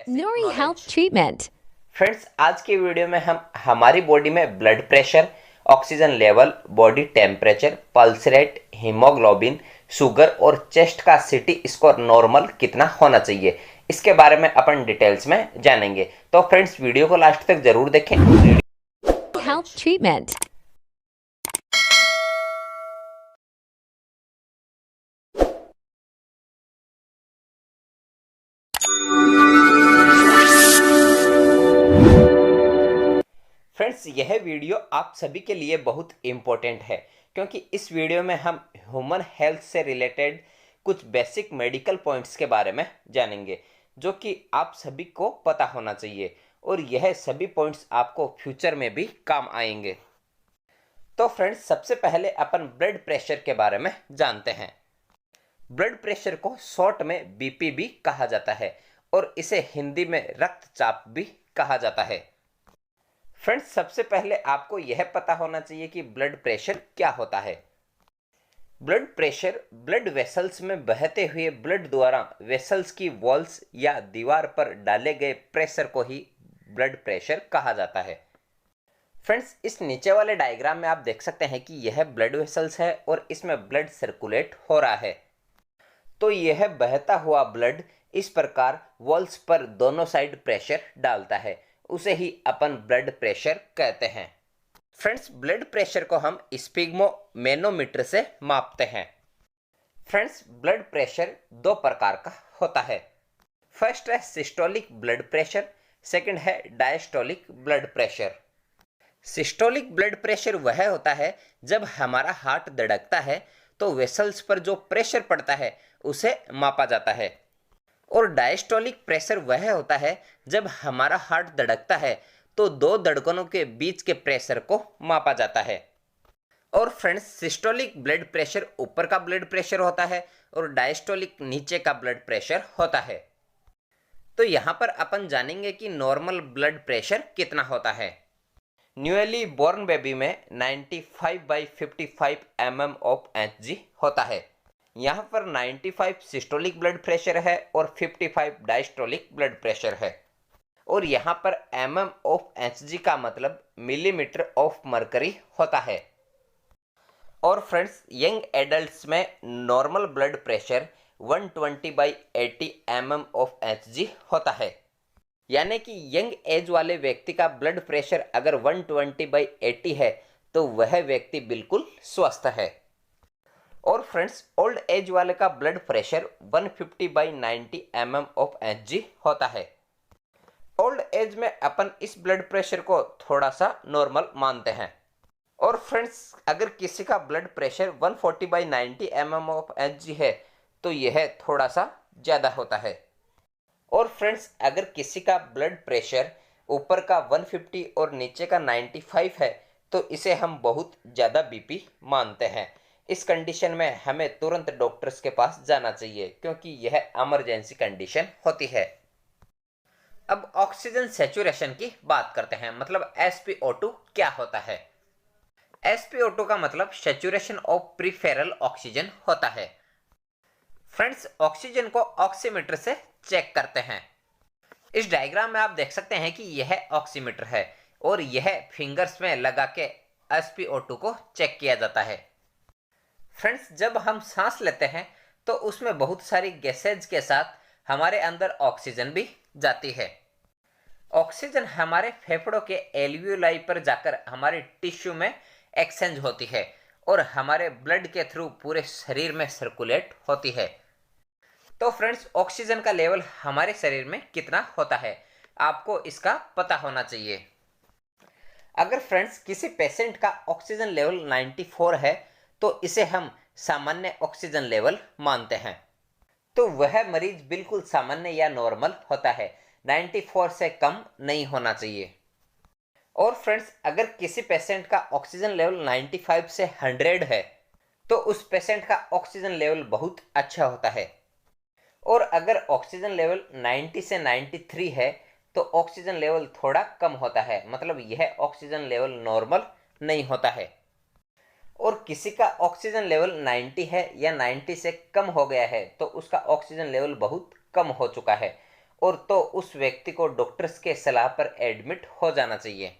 Nori Health knowledge. Treatment. Friends, आज की video में हम हमारी बॉडी में blood pressure, oxygen level, body temperature, pulse rate, haemoglobin, sugar और चेस्ट का सीटी स्कोर नॉर्मल कितना होना चाहिए, इसके बारे में अपन डिटेल्स में जानेंगे। तो फ्रेंड्स, वीडियो को लास्ट तक जरूर देखें। Health knowledge. Treatment. फ्रेंड्स, यह वीडियो आप सभी के लिए बहुत इम्पोर्टेंट है, क्योंकि इस वीडियो में हम ह्यूमन हेल्थ से रिलेटेड कुछ बेसिक मेडिकल पॉइंट्स के बारे में जानेंगे, जो कि आप सभी को पता होना चाहिए, और यह सभी पॉइंट्स आपको फ्यूचर में भी काम आएंगे। तो फ्रेंड्स, सबसे पहले अपन ब्लड प्रेशर के बारे में जानते हैं। ब्लड प्रेशर को शॉर्ट में बीपी भी कहा जाता है, और इसे हिंदी में रक्तचाप भी कहा जाता है। फ्रेंड्स, सबसे पहले आपको यह पता होना चाहिए कि ब्लड प्रेशर क्या होता है। ब्लड प्रेशर ब्लड वेसल्स में बहते हुए ब्लड द्वारा वेसल्स की वॉल्स या दीवार पर डाले गए प्रेशर को ही ब्लड प्रेशर कहा जाता है। फ्रेंड्स, इस नीचे वाले डायग्राम में आप देख सकते हैं कि यह ब्लड वेसल्स है और इसमें ब्लड सर्कुलेट हो रहा है। तो यह बहता हुआ ब्लड इस प्रकार वॉल्स पर दोनों साइड प्रेशर डालता है, उसे ही अपन ब्लड प्रेशर कहते हैं। फ्रेंड्स, ब्लड प्रेशर को हम स्पिग्मोमेनोमीटर से मापते हैं। फ्रेंड्स, ब्लड प्रेशर दो प्रकार का होता है। फर्स्ट है सिस्टोलिक ब्लड प्रेशर, सेकंड है diastolic blood pressure. Systolic blood pressure वह होता है जब हमारा हार्ट धड़कता है तो वेसल्स पर जो प्रेशर पड़ता है उसे मापा जाता है, और डायस्टोलिक प्रेशर वह होता है जब हमारा हार्ट धड़कता है तो दो धड़कनों के बीच के प्रेशर को मापा जाता है। और फ्रेंड्स, सिस्टोलिक ब्लड प्रेशर ऊपर का ब्लड प्रेशर होता है और डायस्टोलिक नीचे का ब्लड प्रेशर होता है। तो यहाँ पर अपन जानेंगे कि नॉर्मल ब्लड प्रेशर कितना होता है। न्यूली बोर्न बेबी में 95/55 mm ऑफ Hg होता है। यहाँ पर 95 सिस्टोलिक ब्लड प्रेशर है और 55 डायस्टोलिक ब्लड प्रेशर है, और यहाँ पर mm ऑफ Hg का मतलब मिलीमीटर ऑफ मरकरी होता है। और फ्रेंड्स, यंग एडल्ट्स में normal blood pressure 120/80 mm of Hg होता है, यानी कि यंग एज वाले व्यक्ति का ब्लड प्रेशर अगर 120/80 है तो वह व्यक्ति बिल्कुल स्वस्थ है। और फ्रेंड्स, ओल्ड एज वाले का blood pressure 150/90 mm of Hg होता है। ओल्ड एज में अपन इस ब्लड प्रेशर को थोड़ा सा नॉर्मल मानते हैं। और फ्रेंड्स, अगर किसी का blood pressure 140/90 mm of Hg है तो यह थोड़ा सा ज़्यादा होता है। और फ्रेंड्स, अगर किसी का ब्लड प्रेशर ऊपर का 150 और नीचे का 95 है तो इसे हम बहुत ज़्यादा बीपी मानते हैं। इस कंडीशन में हमें तुरंत डॉक्टर्स के पास जाना चाहिए, क्योंकि यह इमरजेंसी कंडीशन होती है। अब ऑक्सीजन सैचुरेशन की बात करते हैं, मतलब SpO2 क्या होता है। SpO2 का मतलब सैचुरेशन ऑफ प्रीफेरल ऑक्सीजन होता है। फ्रेंड्स, ऑक्सीजन को ऑक्सीमीटर से चेक करते हैं। इस डायग्राम में आप देख सकते हैं कि यह ऑक्सीमीटर है और यह फिंगर्स में लगा के SpO2 को चेक किया जाता है। फ्रेंड्स, जब हम सांस लेते हैं तो उसमें बहुत सारी गैसेज के साथ हमारे अंदर ऑक्सीजन भी जाती है। ऑक्सीजन हमारे फेफड़ों के एल्वियोलाई पर जाकर हमारे टिश्यू में एक्सचेंज होती है और हमारे ब्लड के थ्रू पूरे शरीर में सर्कुलेट होती है। तो फ्रेंड्स, ऑक्सीजन का लेवल हमारे शरीर में कितना होता है आपको इसका पता होना चाहिए। अगर फ्रेंड्स किसी पेशेंट का ऑक्सीजन लेवल 94 है तो इसे हम सामान्य ऑक्सीजन लेवल मानते हैं। तो वह मरीज बिल्कुल सामान्य या नॉर्मल होता है, 94 से कम नहीं होना चाहिए। और फ्रेंड्स, अगर किसी पेशेंट का ऑक्सीजन लेवल 95 से 100 है तो उस पेशेंट का ऑक्सीजन लेवल बहुत अच्छा होता है। और अगर ऑक्सीजन लेवल 90 से 93 है तो ऑक्सीजन लेवल थोड़ा कम होता है, मतलब यह ऑक्सीजन लेवल नॉर्मल नहीं होता है। और किसी का ऑक्सीजन लेवल 90 है या 90 से कम हो गया है तो उसका ऑक्सीजन लेवल बहुत कम हो चुका है, और तो उस व्यक्ति को डॉक्टर्स के सलाह पर एडमिट हो जाना चाहिए।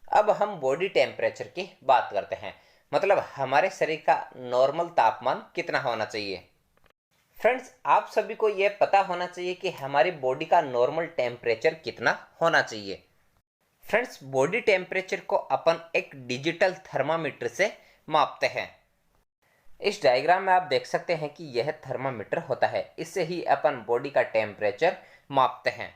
अब हम बॉडी टेम्परेचर की बात करते हैं, मतलब हमारे शरीर का नॉर्मल तापमान कितना होना चाहिए। फ्रेंड्स, आप सभी को यह पता होना चाहिए कि हमारी बॉडी का नॉर्मल टेम्परेचर कितना होना चाहिए। फ्रेंड्स, बॉडी टेम्परेचर को अपन एक डिजिटल थर्मामीटर से मापते हैं। इस डायग्राम में आप देख सकते हैं कि यह थर्मामीटर होता है, इससे ही अपन बॉडी का टेम्परेचर मापते हैं।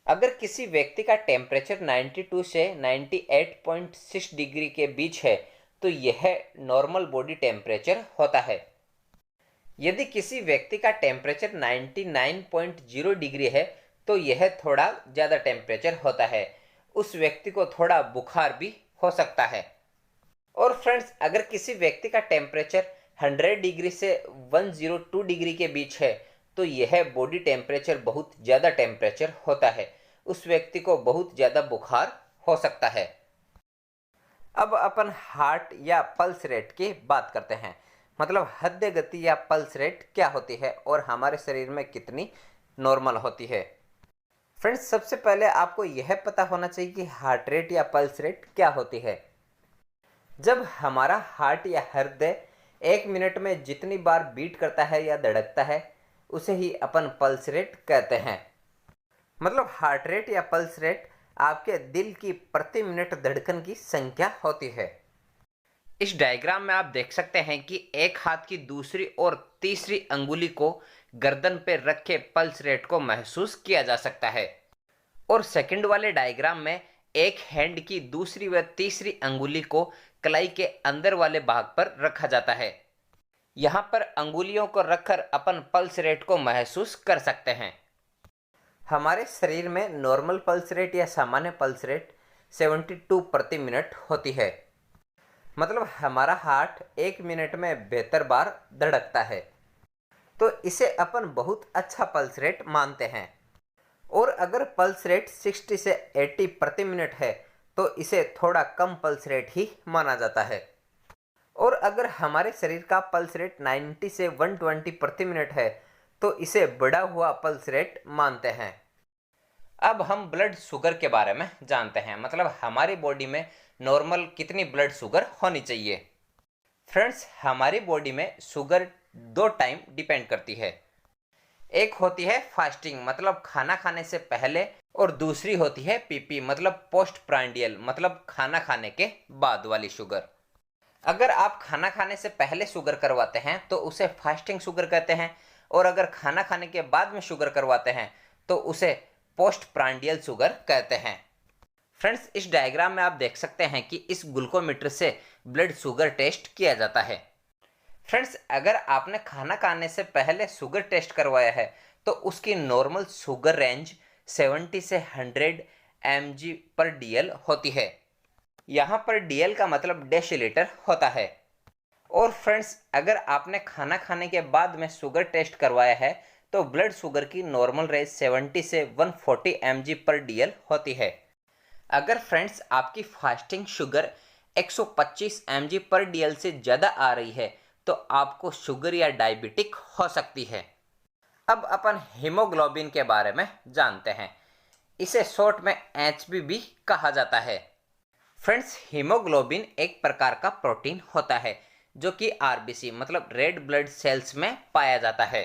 अगर किसी व्यक्ति का टेम्परेचर 92 से 98.6 डिग्री के बीच है तो यह नॉर्मल बॉडी टेम्परेचर होता है। यदि किसी व्यक्ति का टेम्परेचर 99.0 डिग्री है तो यह थोड़ा ज़्यादा टेम्परेचर होता है, उस व्यक्ति को थोड़ा बुखार भी हो सकता है। और फ्रेंड्स, अगर किसी व्यक्ति का टेम्परेचर 100 डिग्री से 102 डिग्री के बीच है तो यह बॉडी टेम्परेचर बहुत ज़्यादा टेम्परेचर होता है, उस व्यक्ति को बहुत ज़्यादा बुखार हो सकता है। अब अपन हार्ट या पल्स रेट की बात करते हैं, मतलब हृदय गति या पल्स रेट क्या होती है और हमारे शरीर में कितनी नॉर्मल होती है। फ्रेंड्स, सबसे पहले आपको यह पता होना चाहिए कि हार्ट रेट या पल्स रेट क्या होती है। जब हमारा हार्ट या हृदय 1 मिनट में जितनी बार बीट करता है या धड़कता है उसे ही अपन पल्स रेट कहते हैं। मतलब हार्ट रेट या पल्स रेट आपके दिल की प्रति मिनट धड़कन की संख्या होती है। इस डायग्राम में आप देख सकते हैं कि एक हाथ की दूसरी और तीसरी अंगुली को गर्दन पर रखे पल्स रेट को महसूस किया जा सकता है, और सेकंड वाले डायग्राम में एक हैंड की दूसरी व तीसरी अंगुली को कलाई के अंदर वाले भाग पर रखा जाता है। यहाँ पर अंगुलियों को रखकर अपन पल्स रेट को महसूस कर सकते हैं। हमारे शरीर में नॉर्मल पल्स रेट या सामान्य पल्स रेट 72 प्रति मिनट होती है, मतलब हमारा हार्ट 1 मिनट में 72 बार धड़कता है, तो इसे अपन बहुत अच्छा पल्स रेट मानते हैं। और अगर पल्स रेट 60 से 80 प्रति मिनट है तो इसे थोड़ा कम पल्स रेट ही माना जाता है। और अगर हमारे शरीर का पल्स रेट 90 से 120 प्रति मिनट है तो इसे बढ़ा हुआ पल्स रेट मानते हैं। अब हम ब्लड शुगर के बारे में जानते हैं, मतलब हमारी बॉडी में नॉर्मल कितनी ब्लड शुगर होनी चाहिए। फ्रेंड्स, हमारी बॉडी में शुगर 2 टाइम डिपेंड करती है। एक होती है फास्टिंग, मतलब खाना खाने से पहले, और दूसरी होती है पीपी, मतलब पोस्ट प्रांडियल, मतलब खाना खाने के बाद वाली शुगर। अगर आप खाना खाने से पहले शुगर करवाते हैं तो उसे फास्टिंग शुगर कहते हैं, और अगर खाना खाने के बाद में शुगर करवाते हैं तो उसे पोस्ट प्रांडियल शुगर कहते हैं। फ्रेंड्स, इस डायग्राम में आप देख सकते हैं कि इस ग्लूकोमीटर से ब्लड शुगर टेस्ट किया जाता है। फ्रेंड्स, अगर आपने खाना खाने से पहले शुगर टेस्ट करवाया है तो उसकी नॉर्मल शुगर रेंज 70 से 100 mg/dl होती है। यहाँ पर dl का मतलब डेसीलीटर होता है। और फ्रेंड्स, अगर आपने खाना खाने के बाद में शुगर टेस्ट करवाया है तो ब्लड शुगर की नॉर्मल रेंज 70 से 140 mg/dl होती है। अगर फ्रेंड्स आपकी फास्टिंग शुगर 125 mg/dl से ज़्यादा आ रही है तो आपको शुगर या डायबिटिक हो सकती है। अब अपन हीमोग्लोबिन के बारे में जानते हैं, इसे शॉर्ट में HB भी कहा जाता है। फ्रेंड्स, हीमोग्लोबिन एक प्रकार का प्रोटीन होता है जो कि RBC मतलब रेड ब्लड सेल्स में पाया जाता है।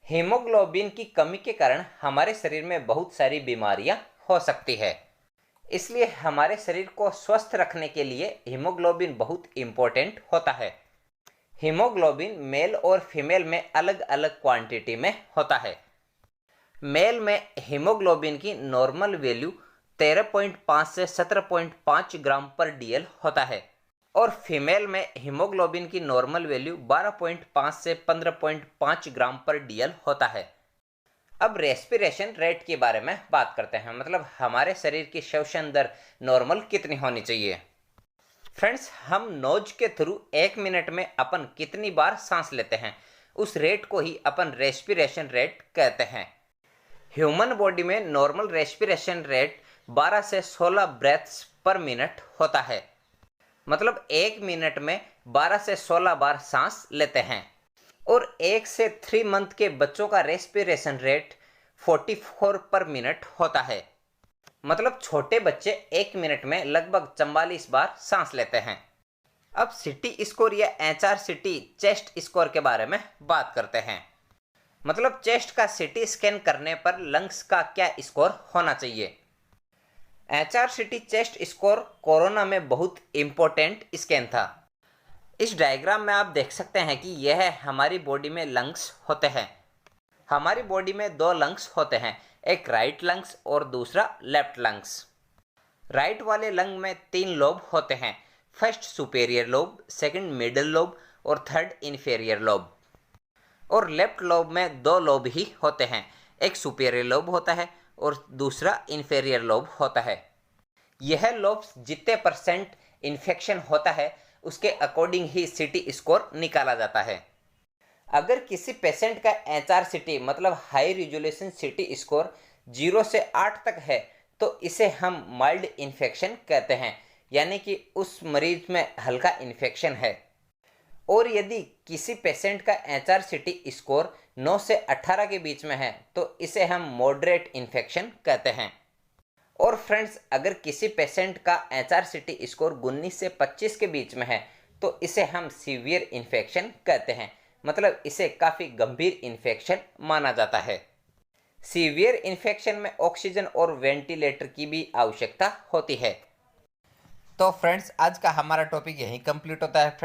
हीमोग्लोबिन की कमी के कारण हमारे शरीर में बहुत सारी बीमारियां हो सकती है, इसलिए हमारे शरीर को स्वस्थ रखने के लिए हीमोग्लोबिन बहुत इम्पोर्टेंट होता है। हीमोग्लोबिन मेल और फीमेल में अलग अलग क्वांटिटी में होता है। मेल में हीमोग्लोबिन की नॉर्मल वैल्यू 13.5 से 17.5 ग्राम पर DL होता है, और फीमेल में हीमोग्लोबिन की नॉर्मल वैल्यू 12.5 से 15.5 ग्राम पर DL होता है। अब रेस्पिरेशन रेट के बारे में बात करते हैं, मतलब हमारे शरीर की श्वसन दर नॉर्मल कितनी होनी चाहिए। फ्रेंड्स, हम नोज के थ्रू 1 मिनट में अपन कितनी बार सांस लेते हैं उस रेट को ही अपन रेस्पिरेशन रेट कहते हैं। ह्यूमन बॉडी में नॉर्मल रेस्पिरेशन रेट 12 से 16 ब्रेथ्स पर मिनट होता है, मतलब 1 मिनट में 12 से 16 बार सांस लेते हैं। और 1 से 3 मंथ के बच्चों का रेस्पिरेशन रेट 44 पर मिनट होता है। मतलब छोटे बच्चे 1 मिनट में लगभग 44 बार सांस लेते हैं। अब सीटी स्कोर या HRCT चेस्ट स्कोर के बारे में बात करते हैं। मतलब चेस्ट का सीटी स्कैन करने पर लंग्स का क्या स्कोर होना चाहिए। HRCT चेस्ट स्कोर कोरोना में बहुत इम्पोर्टेंट स्कैन था। इस डायग्राम में आप देख सकते हैं कि यह हमारी बॉडी में लंग्स होते हैं। हमारी बॉडी में 2 लंग्स होते हैं, एक राइट लंग्स और दूसरा लेफ्ट लंग्स। राइट वाले लंग में 3 लोब होते हैं, first superior lobe, second middle lobe और थर्ड इन्फीरियर लोब। और लेफ्ट लोब में 2 लोब ही होते हैं, एक सुपेरियर लोब होता है और दूसरा इन्फीरियर लोब होता है। यह लोब्स जितने परसेंट इन्फेक्शन होता है उसके अकॉर्डिंग ही सीटी स्कोर निकाला जाता है। अगर किसी पेशेंट का HRCT मतलब हाई रिजोल्यूशन सीटी स्कोर 0 से 8 तक है तो इसे हम माइल्ड इन्फेक्शन कहते हैं, यानी कि उस मरीज में हल्का इन्फेक्शन है। और यदि किसी पेशेंट का HRCT स्कोर 9 से 18 के बीच में है तो इसे हम मॉडरेट इन्फेक्शन कहते हैं। और फ्रेंड्स, अगर किसी पेशेंट का HRCT स्कोर 19 से 25 के बीच में है तो इसे हम सीवियर इन्फेक्शन कहते हैं, मतलब इसे काफ़ी गंभीर इन्फेक्शन माना जाता है। सीवियर इन्फेक्शन में ऑक्सीजन और वेंटिलेटर की भी आवश्यकता होती है। तो फ्रेंड्स, आज का हमारा टॉपिक यहीं कंप्लीट होता है।